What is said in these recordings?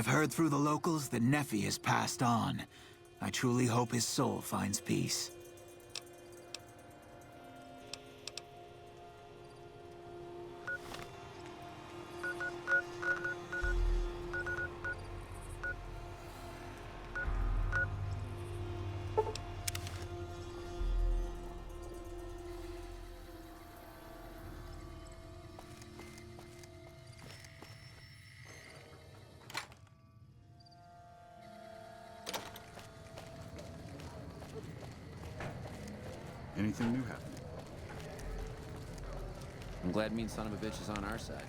I've heard through the locals that Nephi has passed on. I truly hope his soul finds peace. Anything new happening? I'm glad mean son of a bitch is on our side.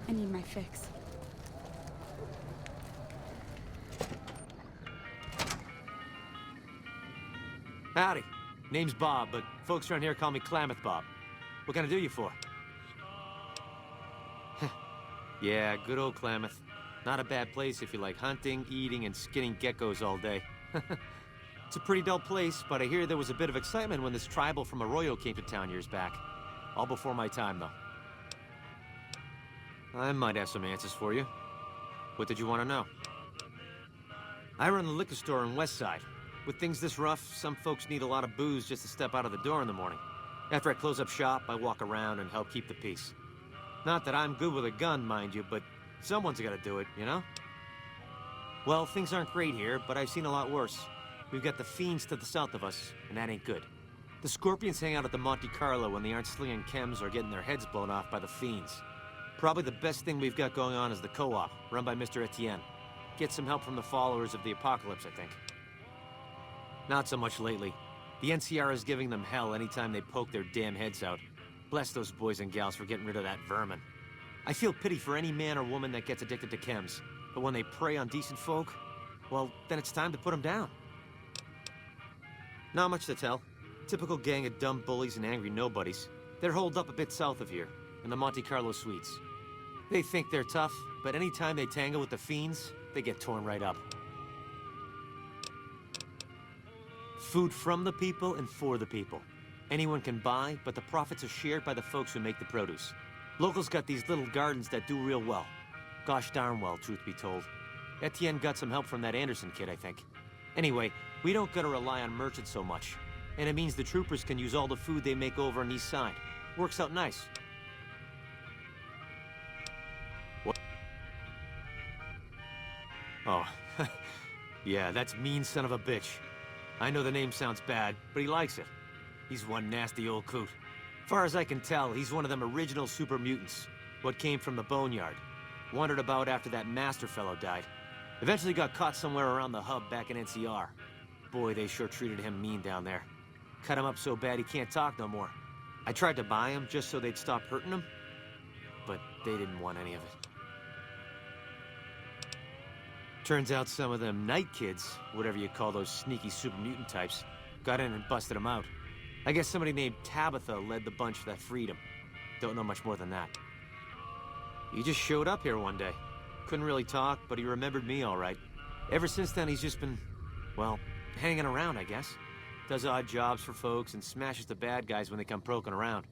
I need my fix. Howdy. Name's Bob, but folks around here call me Klamath Bob. What can I do you for? Yeah, good old Klamath. Not a bad place if you like hunting, eating, and skinning geckos all day. It's a pretty dull place, but I hear there was a bit of excitement when this tribal from Arroyo came to town years back. All before my time, though. I might have some answers for you. What did you want to know? I run the liquor store on West Side. With things this rough, some folks need a lot of booze just to step out of the door in the morning. After I close up shop, I walk around and help keep the peace. Not that I'm good with a gun, mind you, but someone's gotta do it, you know? Well, things aren't great here, but I've seen a lot worse. We've got the Fiends to the south of us, and that ain't good. The Scorpions hang out at the Monte Carlo when they aren't slinging chems or getting their heads blown off by the Fiends. Probably the best thing we've got going on is the co-op, run by Mr. Etienne. Get some help from the followers of the Apocalypse, I think. Not so much lately. The NCR is giving them hell anytime they poke their damn heads out. Bless those boys and gals for getting rid of that vermin. I feel pity for any man or woman that gets addicted to chems, but when they prey on decent folk, well, then it's time to put them down. Not much to tell. Typical gang of dumb bullies and angry nobodies. They're holed up a bit south of here, in the Monte Carlo suites. They think they're tough, but anytime they tangle with the Fiends, they get torn right up. Food from the people and for the people. Anyone can buy, but the profits are shared by the folks who make the produce. Locals got these little gardens that do real well. Gosh darn well, truth be told. Etienne got some help from that Anderson kid, I think. Anyway, we don't gotta rely on merchants so much. And it means the troopers can use all the food they make over on the east side. Works out nice. What? Oh, yeah, that's mean son of a bitch. I know the name sounds bad, but he likes it. He's one nasty old coot. Far as I can tell, he's one of them original super mutants. What came from the boneyard. Wandered about after that master fellow died. Eventually got caught somewhere around the hub back in NCR. Boy, they sure treated him mean down there. Cut him up so bad he can't talk no more. I tried to buy him just so they'd stop hurting him, but they didn't want any of it. Turns out some of them night kids, whatever you call those sneaky super mutant types, got in and busted him out. I guess somebody named Tabitha led the bunch that freed him. Don't know much more than that. He just showed up here one day. Couldn't really talk, but he remembered me all right. Ever since then, he's just been, well, hanging around, I guess. Does odd jobs for folks and smashes the bad guys when they come poking around.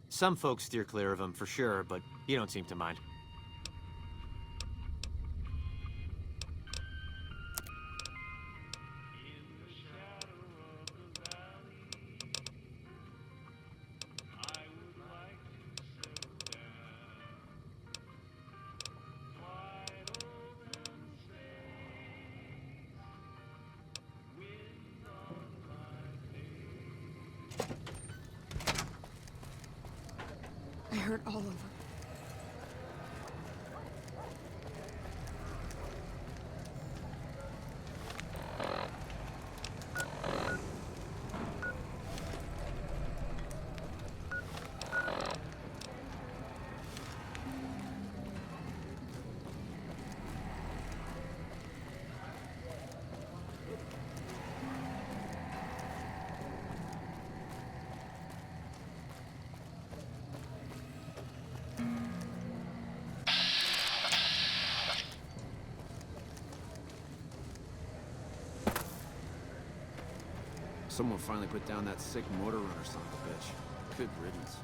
Some folks steer clear of him, for sure, but you don't seem to mind. I hurt all over. Someone finally put down that sick motor runner son of a bitch. Good riddance.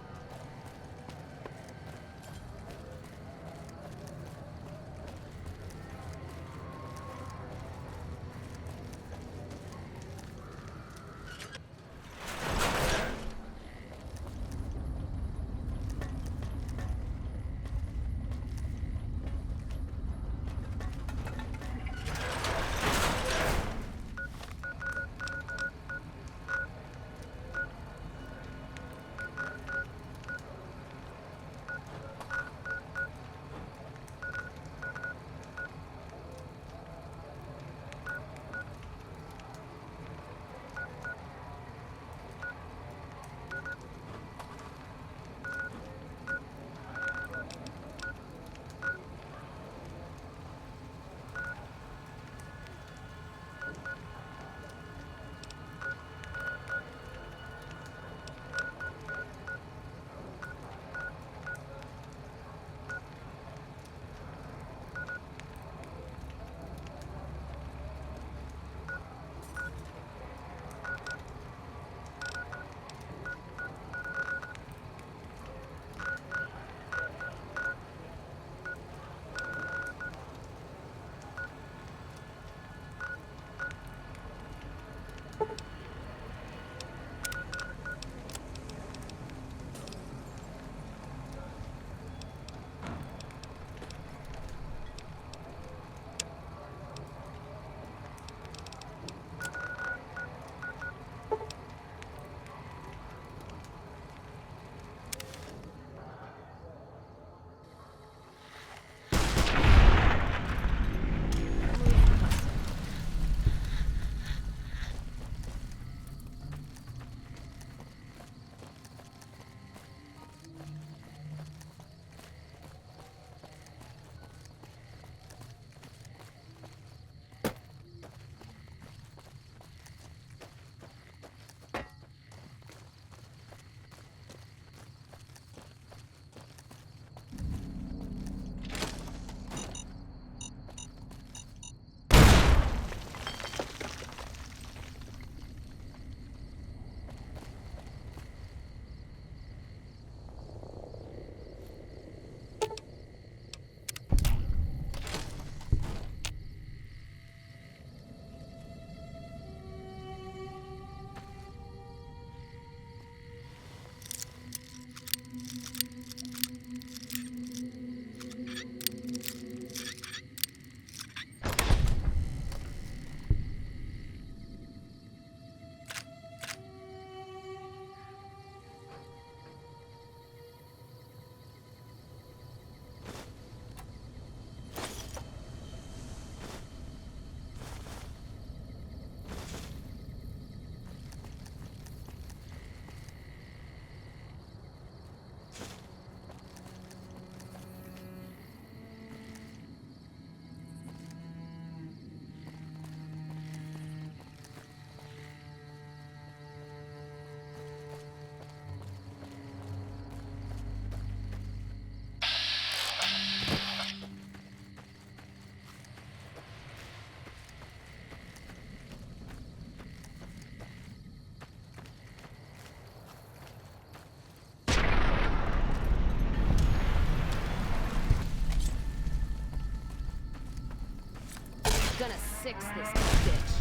Gonna six this bitch.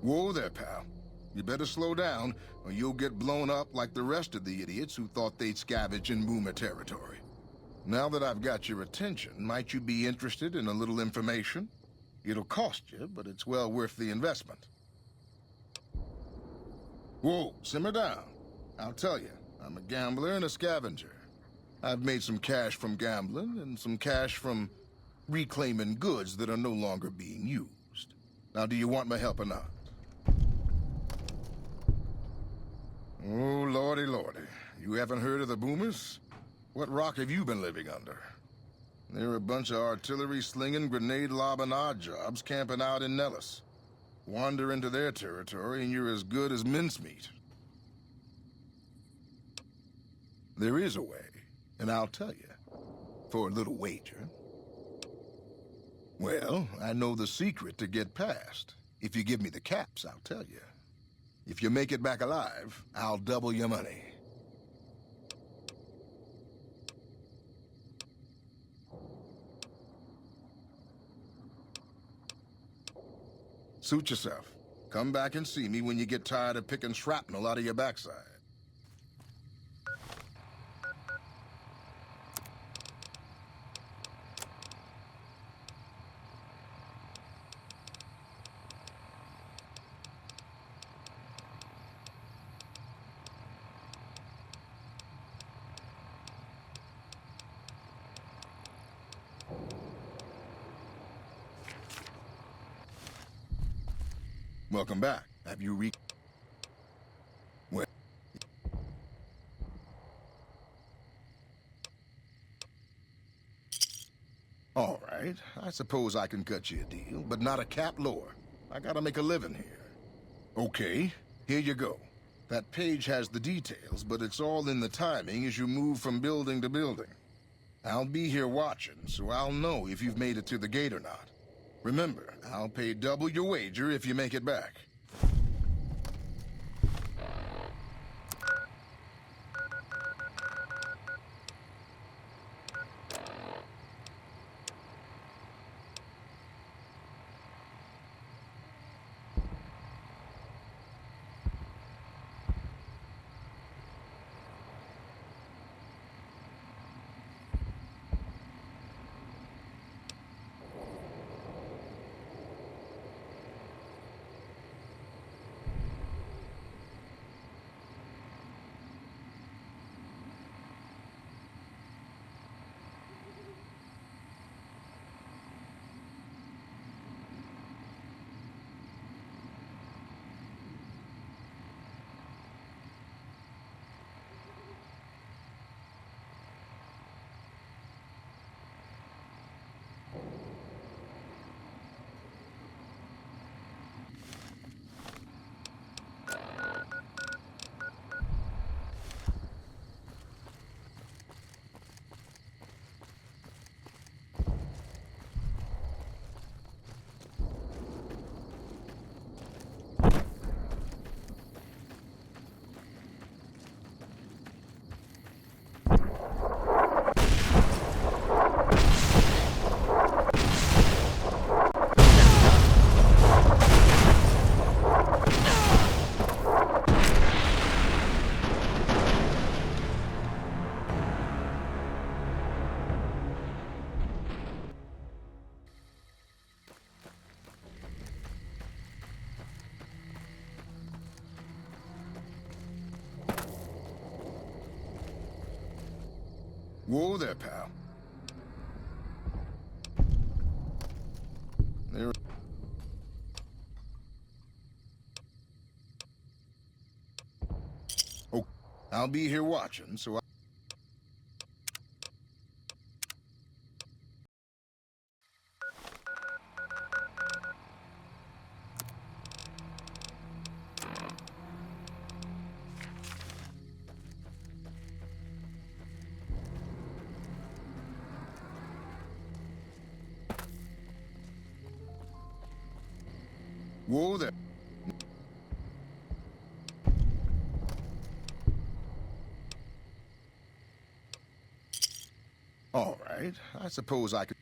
Whoa there, pal. You better slow down, or you'll get blown up like the rest of the idiots who thought they'd scavenge in Boomer territory. Now that I've got your attention, might you be interested in a little information? It'll cost you, but it's well worth the investment. Whoa, simmer down. I'll tell you, I'm a gambler and a scavenger. I've made some cash from gambling and some cash from reclaiming goods that are no longer being used. Now, do you want my help or not? Oh, lordy, lordy. You haven't heard of the Boomers? What rock have you been living under? They're a bunch of artillery-slinging, grenade-lobbing odd jobs camping out in Nellis. Wander into their territory and you're as good as mincemeat. There is a way, and I'll tell you. For a little wager. Well, I know the secret to get past. If you give me the caps, I'll tell you. If you make it back alive, I'll double your money. Suit yourself. Come back and see me when you get tired of picking shrapnel out of your backside. Welcome back. Have you Well... All right. I suppose I can cut you a deal, but not a cap lower. I gotta make a living here. Okay, here you go. That page has the details, but it's all in the timing as you move from building to building. I'll be here watching, so I'll know if you've made it to the gate or not. Remember, I'll pay double your wager if you make it back. Whoa there, pal. There... Oh, I'll be here watching, so I... Whoa there. All right, I suppose I could...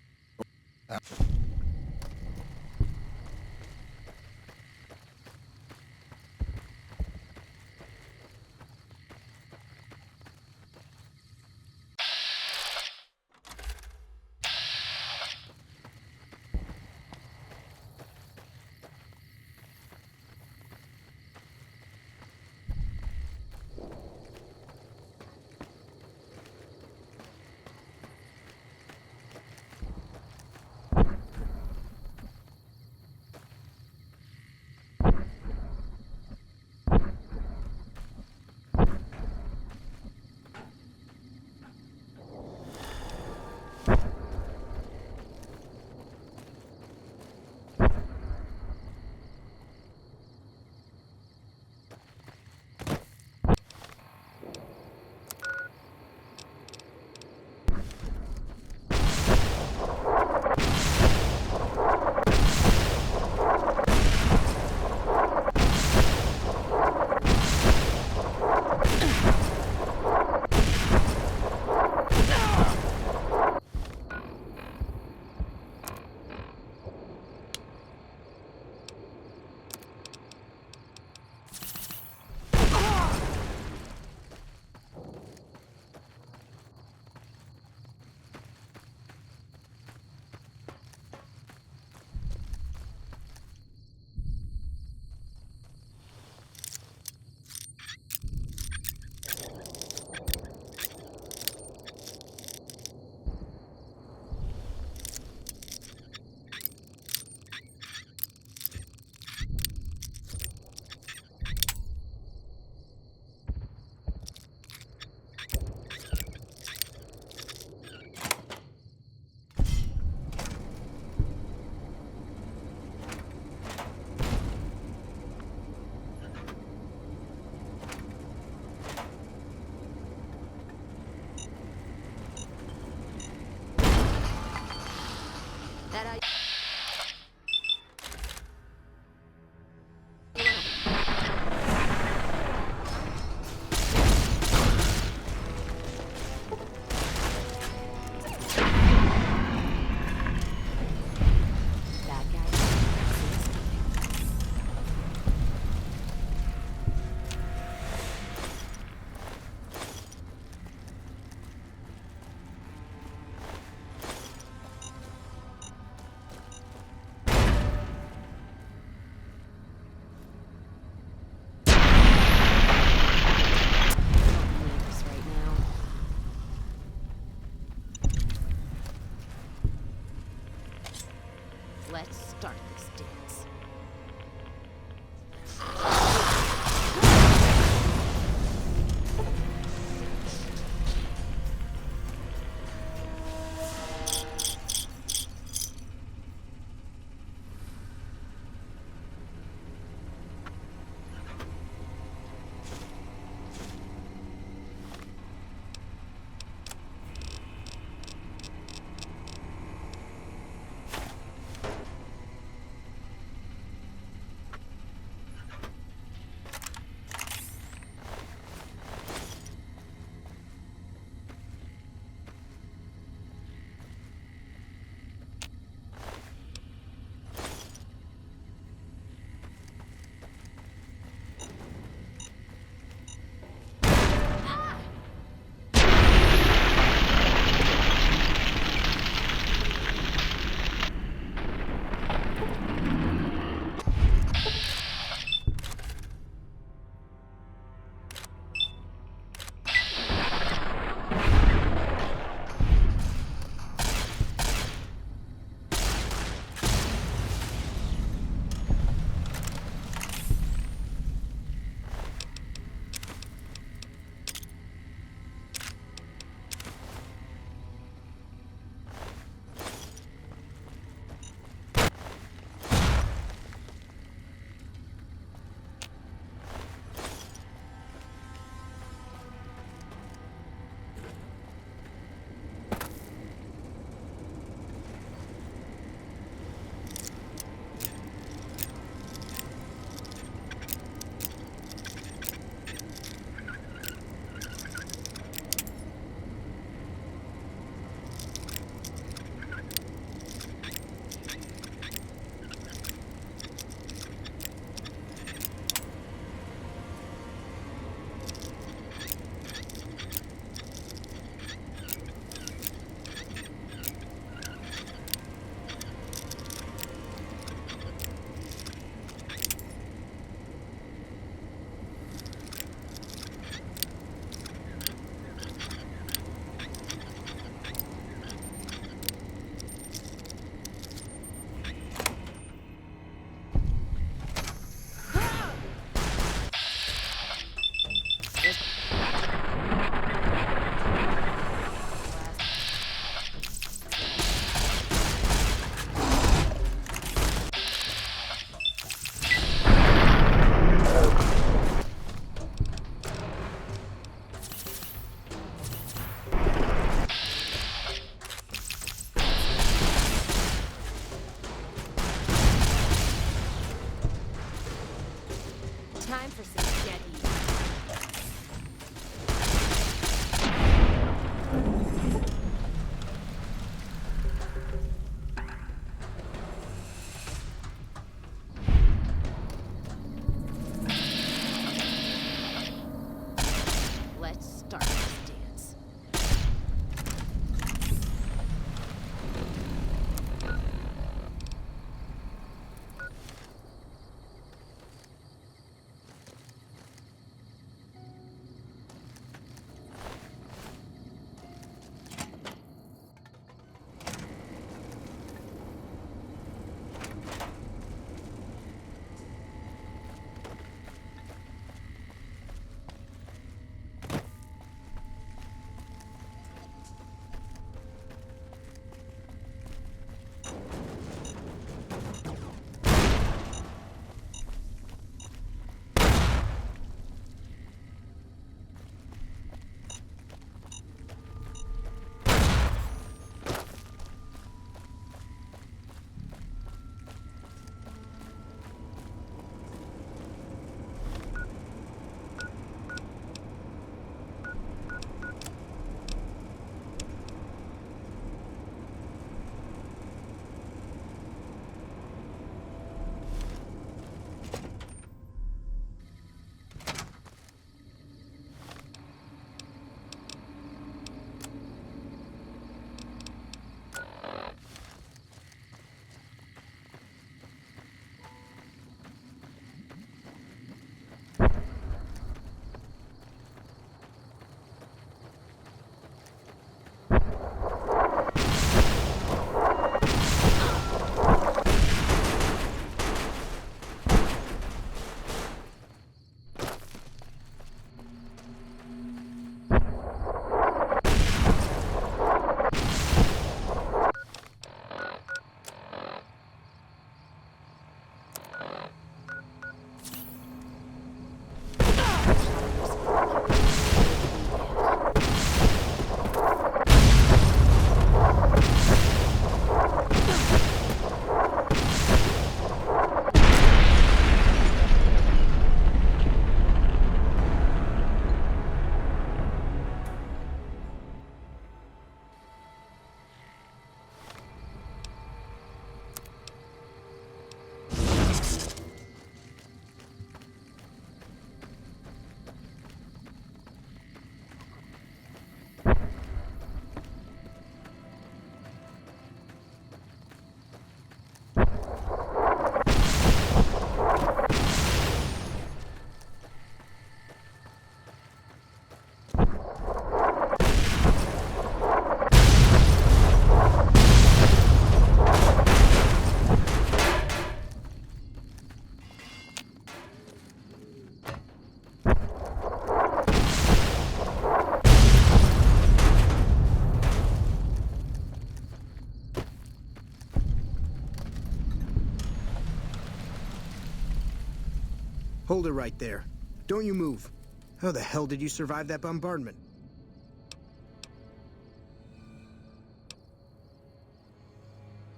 Hold it right there. Don't you move. How the hell did you survive that bombardment?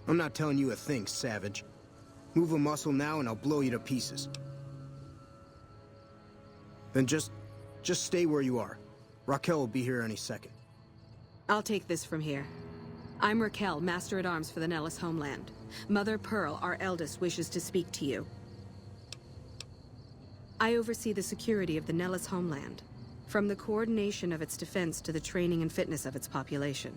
I'm not telling you a thing, Savage. Move a muscle now and I'll blow you to pieces. Then just stay where you are. Raquel will be here any second. I'll take this from here. I'm Raquel, Master-at-Arms for the Nellis homeland. Mother Pearl, our eldest, wishes to speak to you. I oversee the security of the Nellis homeland, from the coordination of its defense to the training and fitness of its population.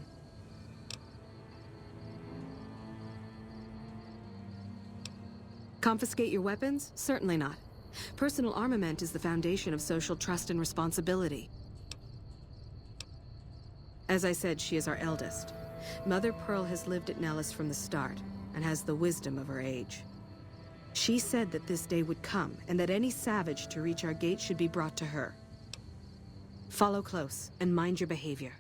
Confiscate your weapons? Certainly not. Personal armament is the foundation of social trust and responsibility. As I said, she is our eldest. Mother Pearl has lived at Nellis from the start, and has the wisdom of her age. She said that this day would come, and that any savage to reach our gate should be brought to her. Follow close, and mind your behavior.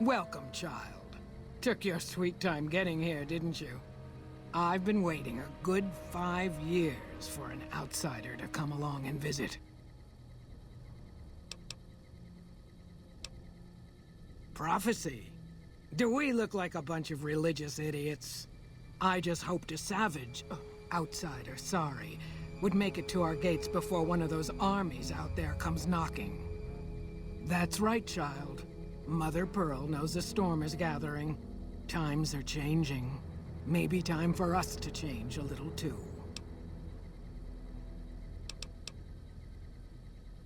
Welcome, child. Took your sweet time getting here, didn't you? I've been waiting a good 5 years for an outsider to come along and visit. Prophecy? Do we look like a bunch of religious idiots? I just hoped a savage, outsider, sorry, would make it to our gates before one of those armies out there comes knocking. That's right, child. Mother Pearl knows a storm is gathering. Times are changing. Maybe time for us to change a little too.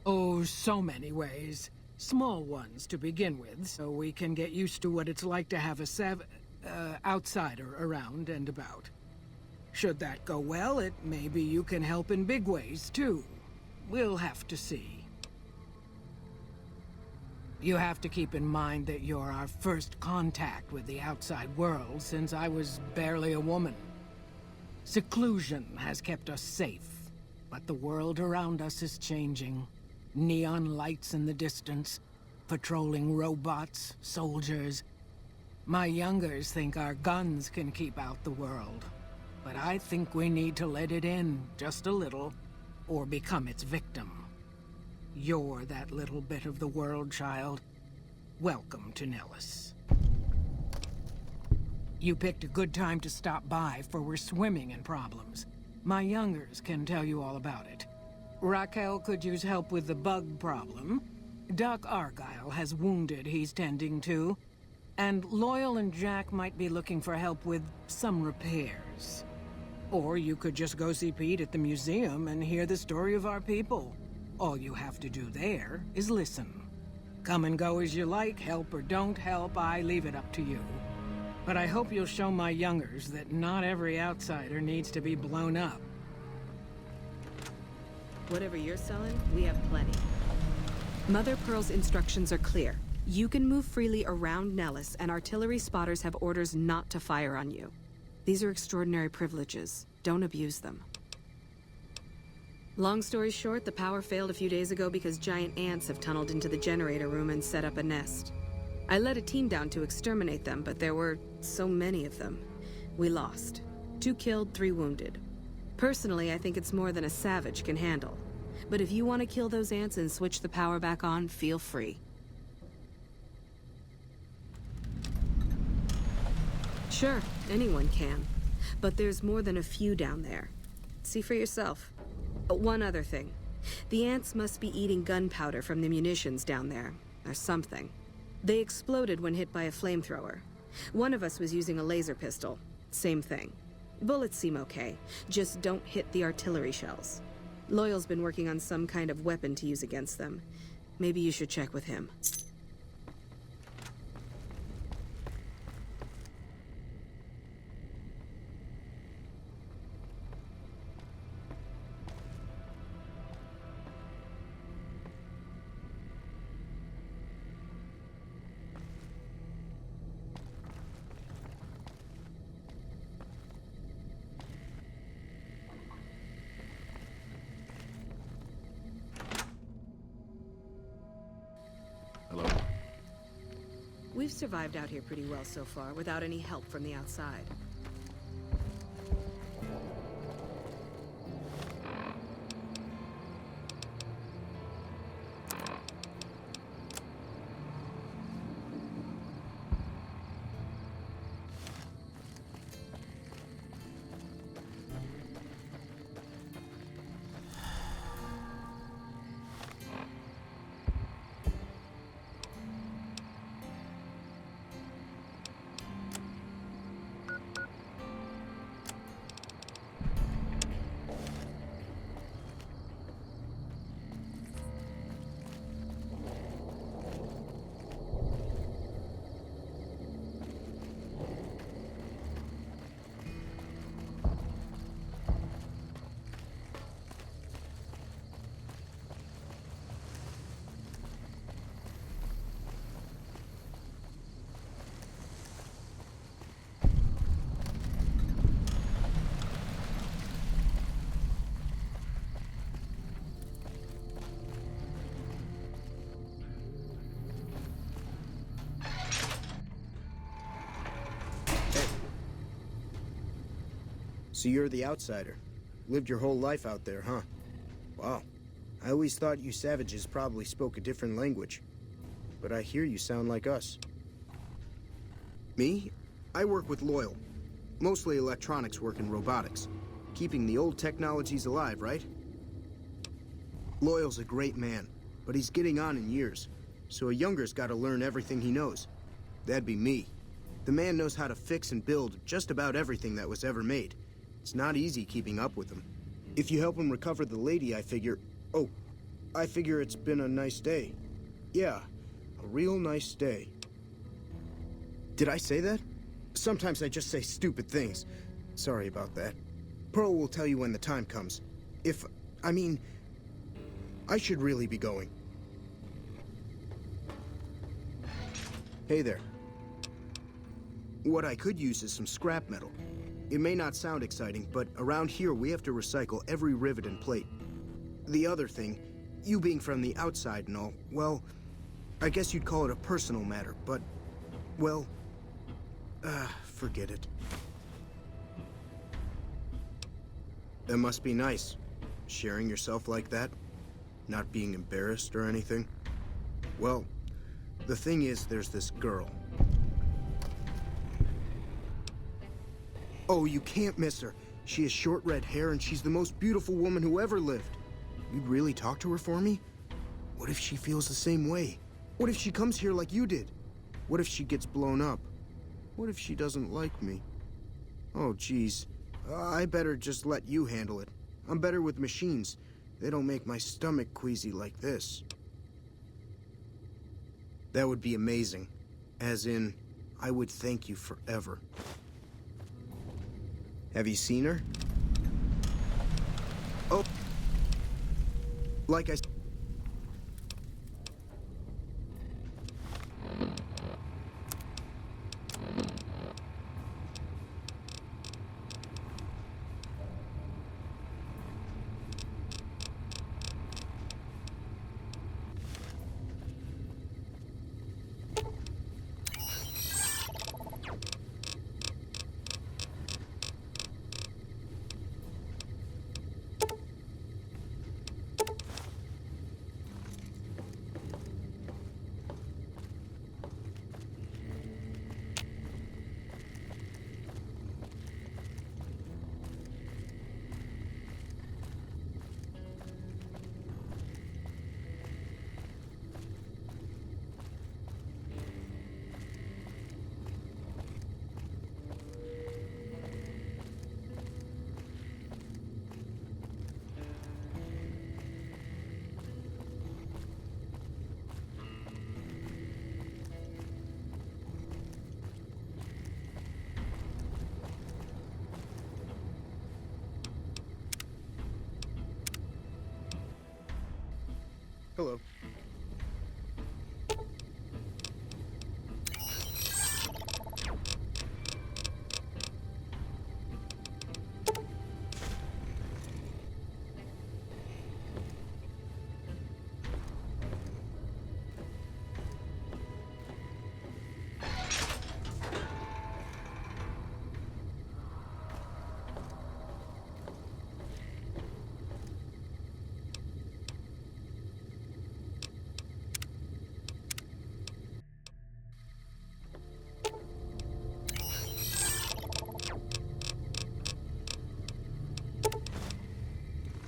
Oh, so many ways. Small ones to begin with, so we can get used to what it's like to have a outsider around and about. Should that go well, maybe you can help in big ways too. We'll have to see. You have to keep in mind that you're our first contact with the outside world since I was barely a woman. Seclusion has kept us safe, but the world around us is changing. Neon lights in the distance, patrolling robots, soldiers. My youngers think our guns can keep out the world, but I think we need to let it in just a little, or become its victim. You're that little bit of the world, child. Welcome to Nellis. You picked a good time to stop by, for we're swimming in problems. My youngers can tell you all about it. Raquel could use help with the bug problem. Doc Argyle has wounded he's tending to. And Loyal and Jack might be looking for help with some repairs. Or you could just go see Pete at the museum and hear the story of our people. All you have to do there is listen. Come and go as you like, help or don't help, I leave it up to you. But I hope you'll show my youngers that not every outsider needs to be blown up. Whatever you're selling, we have plenty. Mother Pearl's instructions are clear. You can move freely around Nellis, and artillery spotters have orders not to fire on you. These are extraordinary privileges. Don't abuse them. Long story short, the power failed a few days ago because giant ants have tunneled into the generator room and set up a nest. I led a team down to exterminate them, but there were so many of them. We lost. 2 killed, 3 wounded. Personally, I think it's more than a savage can handle. But if you want to kill those ants and switch the power back on, feel free. Sure, anyone can. But there's more than a few down there. See for yourself. One other thing. The ants must be eating gunpowder from the munitions down there, or something. They exploded when hit by a flamethrower. One of us was using a laser pistol. Same thing. Bullets seem okay. Just don't hit the artillery shells. Loyal's been working on some kind of weapon to use against them. Maybe you should check with him. Hello? We've survived out here pretty well so far, without any help from the outside. So you're the outsider. Lived your whole life out there, huh? Wow. I always thought you savages probably spoke a different language. But I hear you sound like us. Me? I work with Loyal. Mostly electronics work and robotics. Keeping the old technologies alive, right? Loyal's a great man, but he's getting on in years. So a younger's gotta learn everything he knows. That'd be me. The man knows how to fix and build just about everything that was ever made. It's not easy keeping up with him. If you help him recover the lady, I figure... Oh, I figure it's been a nice day. Yeah, a real nice day. Did I say that? Sometimes I just say stupid things. Sorry about that. Pearl will tell you when the time comes. I should really be going. Hey there. What I could use is some scrap metal. It may not sound exciting, but around here we have to recycle every rivet and plate. The other thing, you being from the outside and all, well, I guess you'd call it a personal matter, but, well, forget it. That must be nice, sharing yourself like that, not being embarrassed or anything. Well, the thing is, there's this girl. Oh, you can't miss her. She has short red hair and she's the most beautiful woman who ever lived. You'd really talk to her for me? What if she feels the same way? What if she comes here like you did? What if she gets blown up? What if she doesn't like me? Oh, geez. I better just let you handle it. I'm better with machines. They don't make my stomach queasy like this. That would be amazing. As in, I would thank you forever. Have you seen her? Oh. Like I... Hello.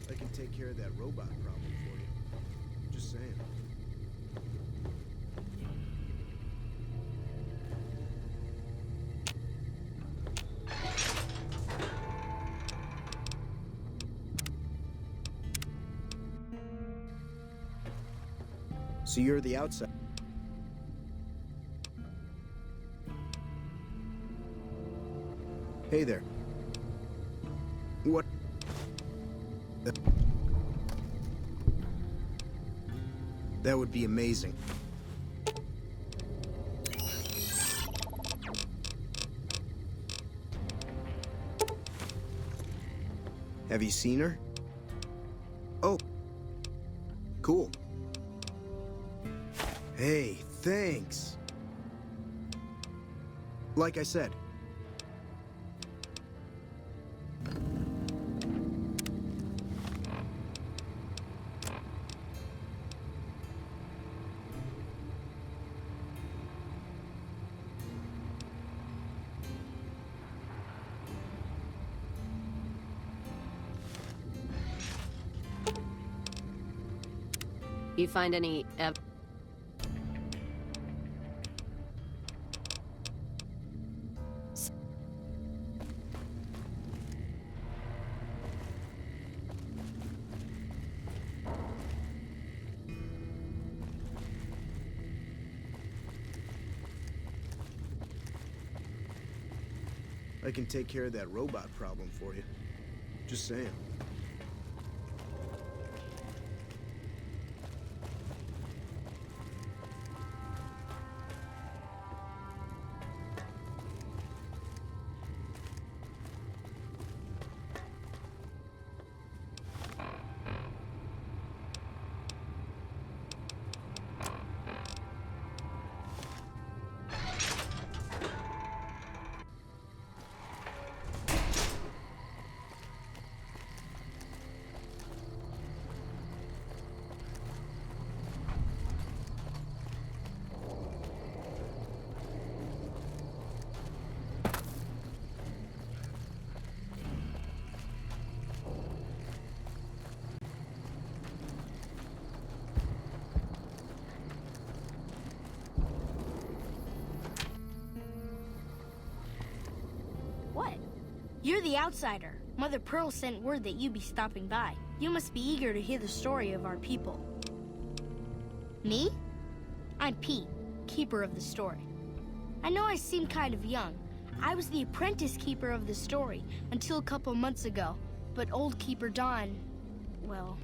I can take care of that robot problem for you. Just saying. So you're the outside. Hey there. What? That would be amazing. Have you seen her? Oh. Cool. Hey, thanks. Like I said. You find any I can take care of that robot problem for you. Just saying. What? You're the outsider. Mother Pearl sent word that you'd be stopping by. You must be eager to hear the story of our people. Me? I'm Pete, keeper of the story. I know I seem kind of young. I was the apprentice keeper of the story until a couple months ago. But old Keeper Don, well,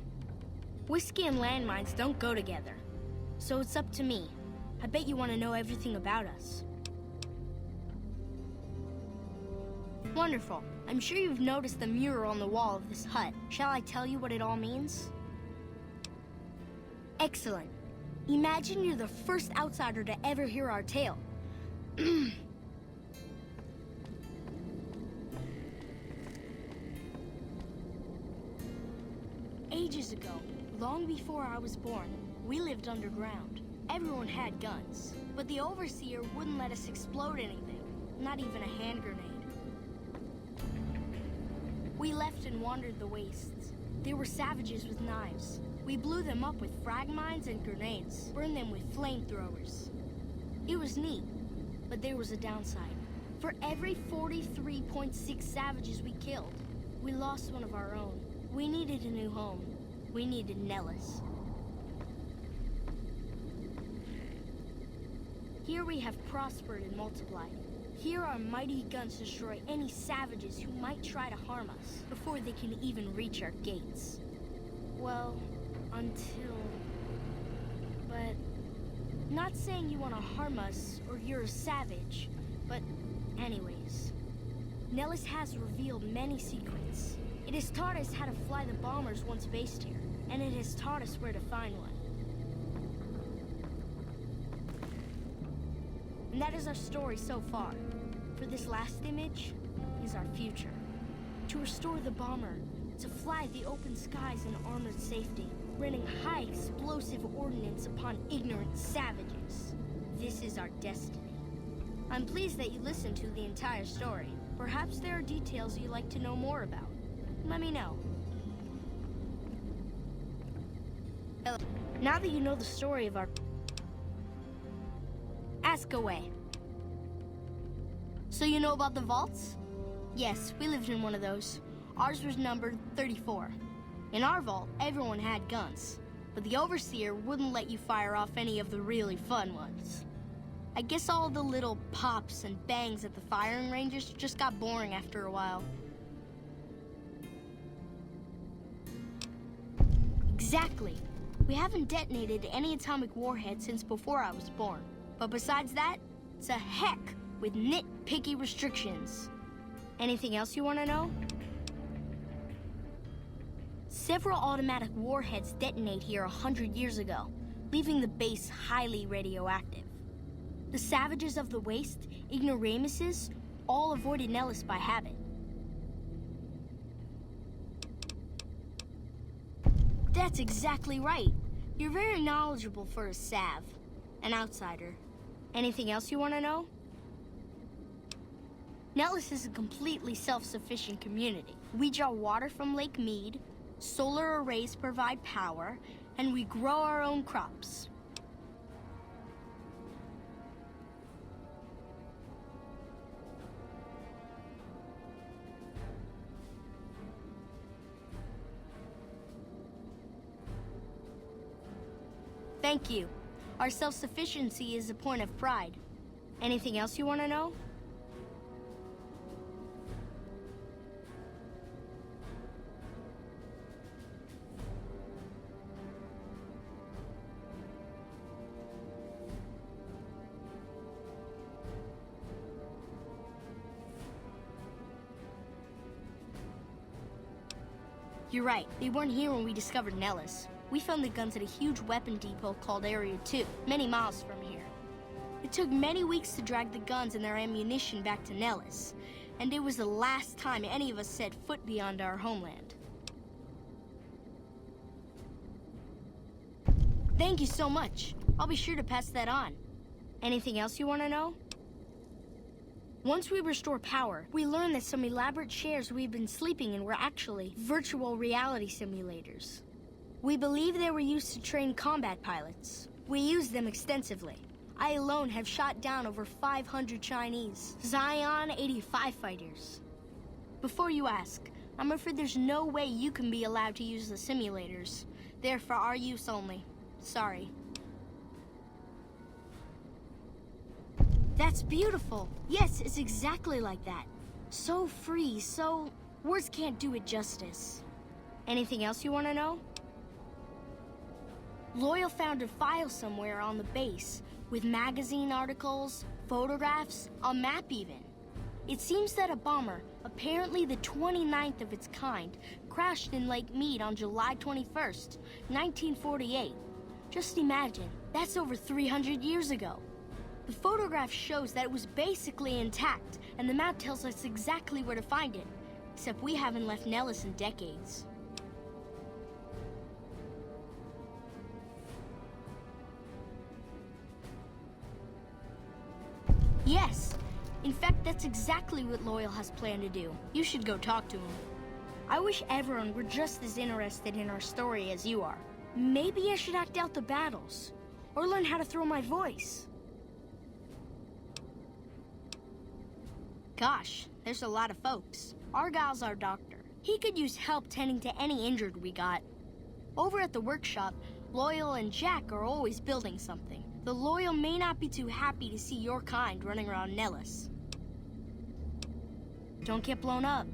whiskey and landmines don't go together. So it's up to me. I bet you want to know everything about us. Wonderful. I'm sure you've noticed the mural on the wall of this hut. Shall I tell you what it all means? Excellent. Imagine you're the first outsider to ever hear our tale. Ages ago, long before I was born, we lived underground. Everyone had guns, but the overseer wouldn't let us explode anything, not even a hand grenade. We left and wandered the wastes. There were savages with knives. We blew them up with frag mines and grenades, burned them with flamethrowers. It was neat, but there was a downside. For every 43.6 savages we killed, we lost one of our own. We needed a new home. We needed Nellis. Here we have prospered and multiplied. Here our mighty guns destroy any savages who might try to harm us before they can even reach our gates. Well, until... But... Not saying you want to harm us or you're a savage, but anyways. Nellis has revealed many secrets. It has taught us how to fly the bombers once based here, and it has taught us where to find one. And that is our story so far. For this last image is our future. To restore the bomber, to fly the open skies in armored safety, raining high explosive ordnance upon ignorant savages. This is our destiny. I'm pleased that you listened to the entire story. Perhaps there are details you'd like to know more about. Let me know. Now that you know the story of our... Ask away. So you know about the vaults? Yes, we lived in one of those. Ours was numbered 34. In our vault, everyone had guns, but the overseer wouldn't let you fire off any of the really fun ones. I guess all the little pops and bangs at the firing ranges just got boring after a while. Exactly. We haven't detonated any atomic warheads since before I was born. But besides that, it's a heck with nitpicky restrictions. Anything else you want to know? Several automatic warheads detonate here 100 years ago, leaving the base highly radioactive. The savages of the waste, ignoramuses, all avoided Nellis by habit. That's exactly right. You're very knowledgeable for a Sav, an outsider. Anything else you want to know? Nellis is a completely self-sufficient community. We draw water from Lake Mead, solar arrays provide power, and we grow our own crops. Thank you. Our self-sufficiency is a point of pride. Anything else you want to know? You're right. They weren't here when we discovered Nellis. We found the guns at a huge weapon depot called Area 2, many miles from here. It took many weeks to drag the guns and their ammunition back to Nellis, and it was the last time any of us set foot beyond our homeland. Thank you so much. I'll be sure to pass that on. Anything else you want to know? Once we restore power, we learned that some elaborate chairs we've been sleeping in were actually virtual reality simulators. We believe they were used to train combat pilots. We used them extensively. I alone have shot down over 500 Chinese Zion 85 fighters. Before you ask, I'm afraid there's no way you can be allowed to use the simulators. They're for our use only. Sorry. That's beautiful. Yes, it's exactly like that. So free, so... words can't do it justice. Anything else you want to know? Loyal found a file somewhere on the base with magazine articles, photographs, a map even. It seems that a bomber, apparently the 29th of its kind, crashed in Lake Mead on July 21st, 1948. Just imagine, that's over 300 years ago. The photograph shows that it was basically intact, and the map tells us exactly where to find it, except we haven't left Nellis in decades. Yes. In fact, that's exactly what Loyal has planned to do. You should go talk to him. I wish everyone were just as interested in our story as you are. Maybe I should act out the battles, or learn how to throw my voice. Gosh, there's a lot of folks. Argyle's our doctor. He could use help tending to any injured we got. Over at the workshop, Loyal and Jack are always building something. The Loyal may not be too happy to see your kind running around Nellis. Don't get blown up.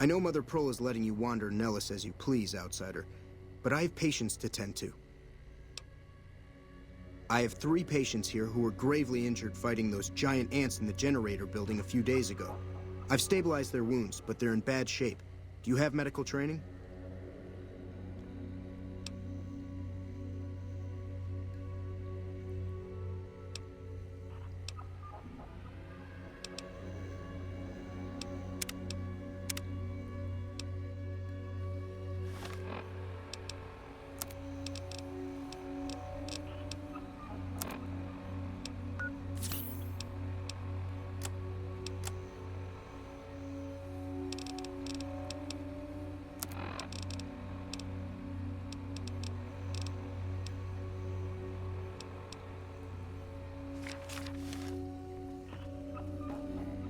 I know Mother Pearl is letting you wander Nellis as you please, outsider, but I have patients to tend to. I have 3 patients here who were gravely injured fighting those giant ants in the generator building a few days ago. I've stabilized their wounds, but they're in bad shape. Do you have medical training?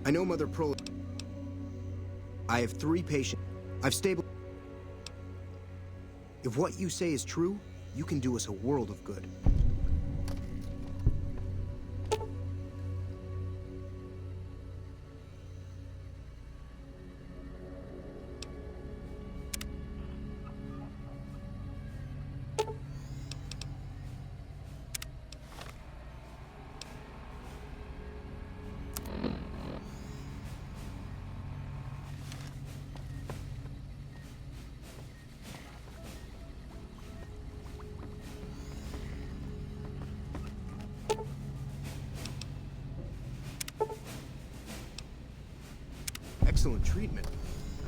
I know Mother Pearl... I have 3 patients. I've stable... If what you say is true, you can do us a world of good. treatment.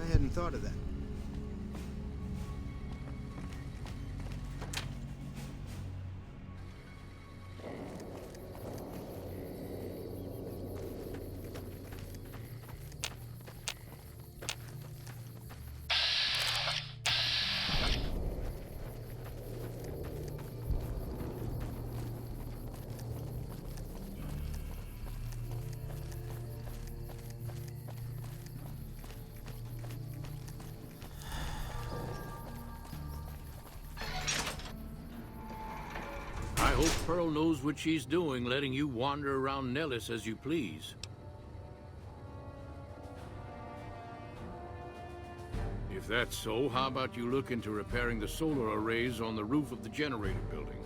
I hadn't thought of that. I hope Pearl knows what she's doing, letting you wander around Nellis as you please. If that's so, how about you look into repairing the solar arrays on the roof of the generator building?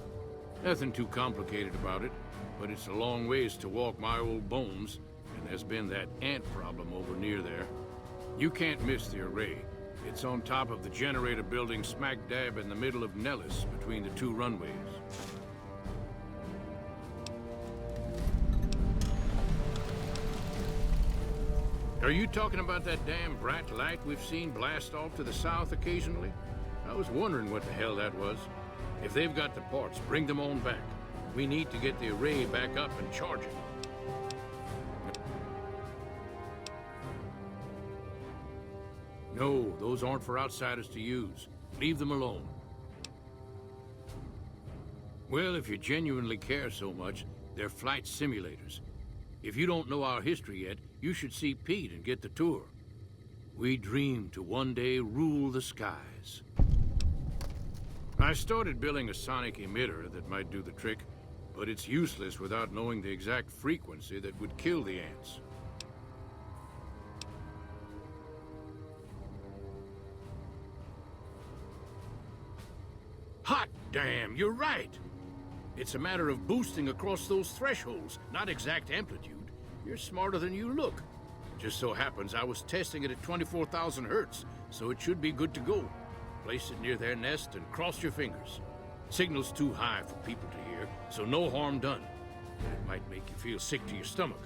Nothing too complicated about it, but it's a long ways to walk my old bones, and there's been that ant problem over near there. You can't miss the array. It's on top of the generator building smack dab in the middle of Nellis, between the two runways. Are you talking about that damn bright light we've seen blast off to the south occasionally? I was wondering what the hell that was. If they've got the parts, bring them on back. We need to get the array back up and charging. No, those aren't for outsiders to use. Leave them alone. Well, if you genuinely care so much, they're flight simulators. If you don't know our history yet, you should see Pete and get the tour. We dream to one day rule the skies. I started building a sonic emitter that might do the trick, but it's useless without knowing the exact frequency that would kill the ants. Hot damn, you're right! It's a matter of boosting across those thresholds, not exact amplitude. You're smarter than you look. Just so happens I was testing it at 24,000 hertz, so it should be good to go. Place it near their nest and cross your fingers. Signal's too high for people to hear, so no harm done. But it might make you feel sick to your stomach.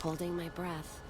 holding my breath.